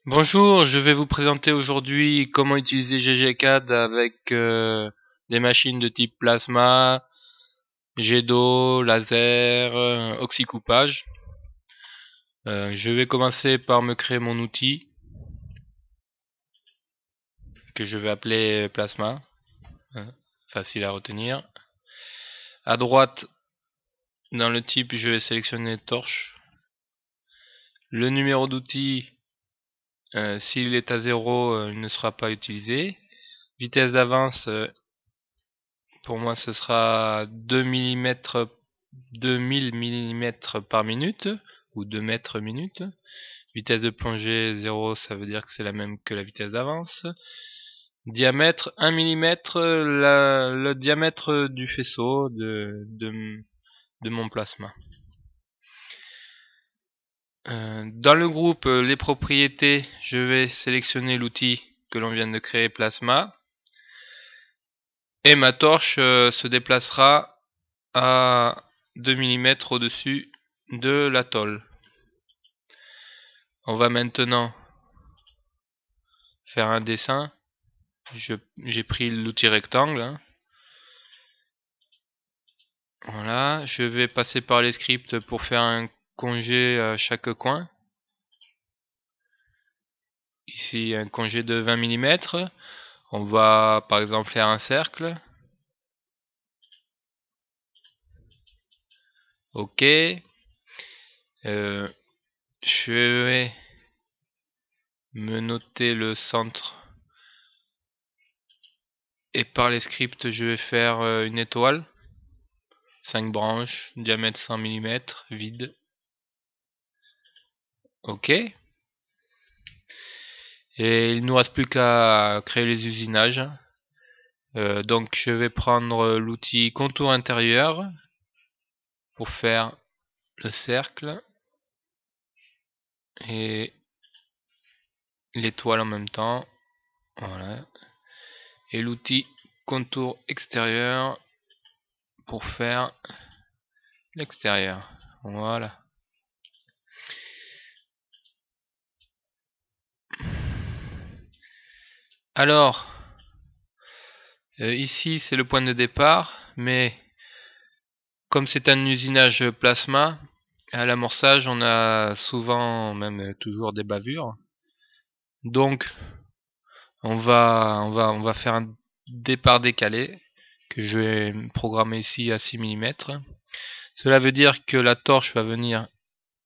Bonjour, je vais vous présenter aujourd'hui comment utiliser GGCAD avec des machines de type plasma, jet d'eau, laser, oxycoupage. Je vais commencer par me créer mon outil que je vais appeler plasma, facile à retenir. À droite, dans le type, je vais sélectionner torche. Le numéro d'outil, s'il est à 0, il ne sera pas utilisé. Vitesse d'avance, pour moi, ce sera 2000 mm par minute ou 2 mètres minute. Vitesse de plongée 0, ça veut dire que c'est la même que la vitesse d'avance. Diamètre 1 mm, le diamètre du faisceau de mon plasma. Dans le groupe les propriétés, je vais sélectionner l'outil que l'on vient de créer, plasma. Et ma torche se déplacera à 2 mm au-dessus de la tôle. On va maintenant faire un dessin. J'ai pris l'outil rectangle. Voilà, je vais passer par les scripts pour faire un congé à chaque coin. Ici, un congé de 20 mm. On va par exemple faire un cercle. Ok. Je vais me noter le centre. Et par les scripts, je vais faire une étoile. 5 branches, diamètre 100 mm, vide. Ok. Et il ne nous reste plus qu'à créer les usinages. Donc je vais prendre l'outil contour intérieur pour faire le cercle et l'étoile en même temps. Voilà. Et l'outil contour extérieur pour faire l'extérieur. Voilà. Alors, ici c'est le point de départ, mais comme c'est un usinage plasma, à l'amorçage on a souvent, même toujours, des bavures. Donc on va faire un départ décalé que je vais programmer ici à 6 mm. Cela veut dire que la torche va venir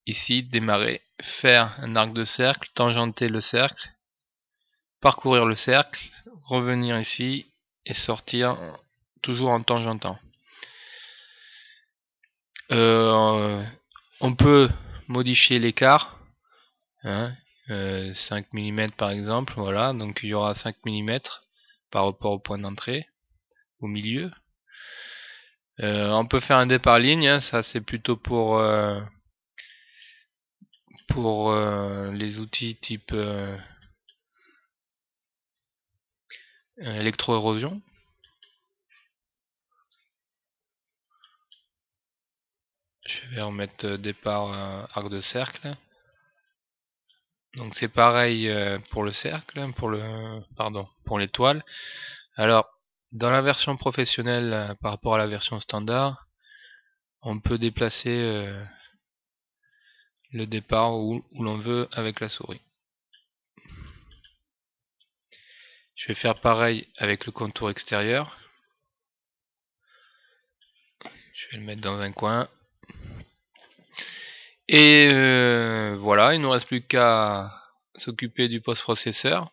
ici démarrer, faire un arc de cercle, tangenter le cercle, parcourir le cercle, revenir ici et sortir toujours en tangentant. On peut modifier l'écart, 5 mm par exemple, voilà, donc il y aura 5 mm par rapport au point d'entrée, au milieu. On peut faire un départ ligne, ça c'est plutôt pour les outils type électro-érosion. Je vais remettre départ arc de cercle. Donc c'est pareil pour le cercle, pour l'étoile. Alors, dans la version professionnelle par rapport à la version standard, on peut déplacer le départ où l'on veut avec la souris. Je vais faire pareil avec le contour extérieur. Je vais le mettre dans un coin. Et voilà, il ne nous reste plus qu'à s'occuper du post-processeur.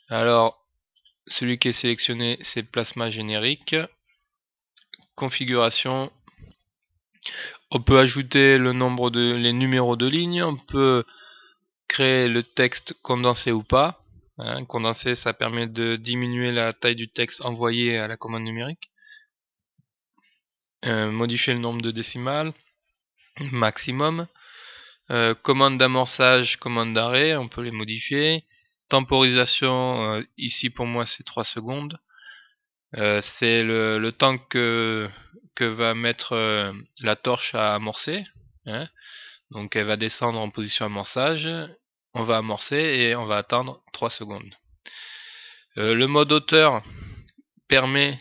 Alors, celui qui est sélectionné, c'est plasma générique. Configuration. On peut ajouter les numéros de ligne. On peut créer le texte condensé ou pas. Condensé, ça permet de diminuer la taille du texte envoyé à la commande numérique. Modifier le nombre de décimales maximum. Commande d'amorçage, commande d'arrêt, on peut les modifier. Temporisation, ici pour moi c'est 3 secondes. C'est le temps que va mettre la torche à amorcer. Donc elle va descendre en position amorçage. on va amorcer et on va attendre 3 secondes. Le mode hauteur permet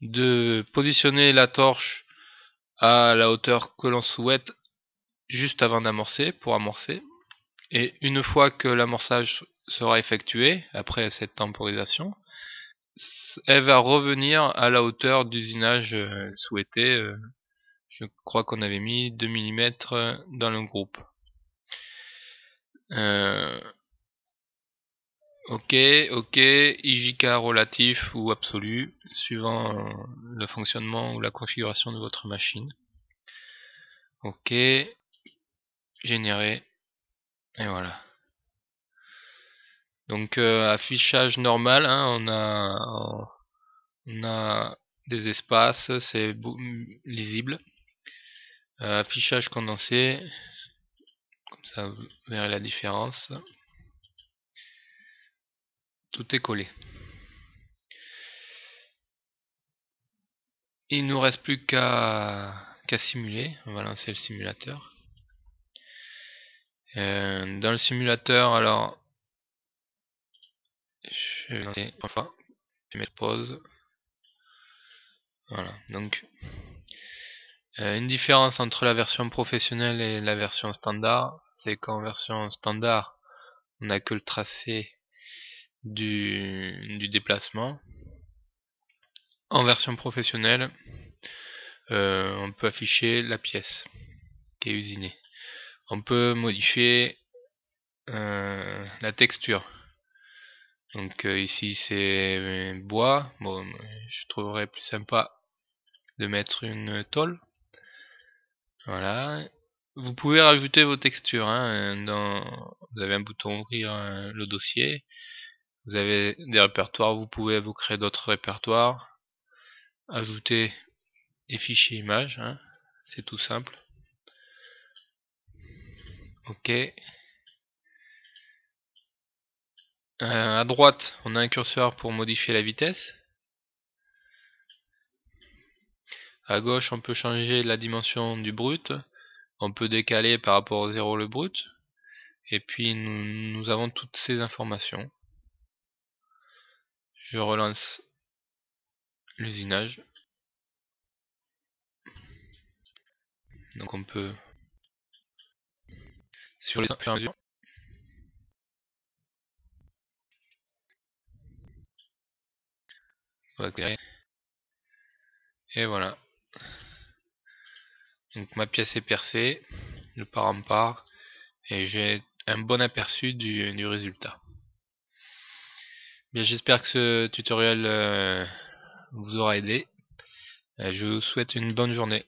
de positionner la torche à la hauteur que l'on souhaite juste avant d'amorcer, pour amorcer. Et une fois que l'amorçage sera effectué, après cette temporisation, elle va revenir à la hauteur d'usinage souhaitée. Je crois qu'on avait mis 2 mm dans le groupe. Ok, IJK relatif ou absolu, suivant le fonctionnement ou la configuration de votre machine. Ok, générer, et voilà. Donc affichage normal, hein, on a des espaces, c'est lisible. Affichage condensé, comme ça vous verrez la différence. Tout est collé. Il nous reste plus qu'à simuler. On va lancer le simulateur. Dans le simulateur, alors je vais lancer une fois, je vais mettre pause. Voilà, donc une différence entre la version professionnelle et la version standard, c'est qu'en version standard, on n'a que le tracé du déplacement. En version professionnelle, on peut afficher la pièce qui est usinée. On peut modifier la texture. Donc ici c'est bois. Bon, je trouverais plus sympa de mettre une tôle. Voilà. Vous pouvez rajouter vos textures. Vous avez un bouton ouvrir le dossier. Vous avez des répertoires. Vous pouvez vous créer d'autres répertoires. Ajouter des fichiers images. C'est tout simple. Ok. À droite, on a un curseur pour modifier la vitesse. À gauche, on peut changer la dimension du brut. On peut décaler par rapport au 0 le brut. Et puis nous avons toutes ces informations. Je relance l'usinage. Donc on peut, sur les fur et à mesure, et voilà. Donc ma pièce est percée, le parent part, et j'ai un bon aperçu du résultat. Bien, j'espère que ce tutoriel vous aura aidé. Je vous souhaite une bonne journée.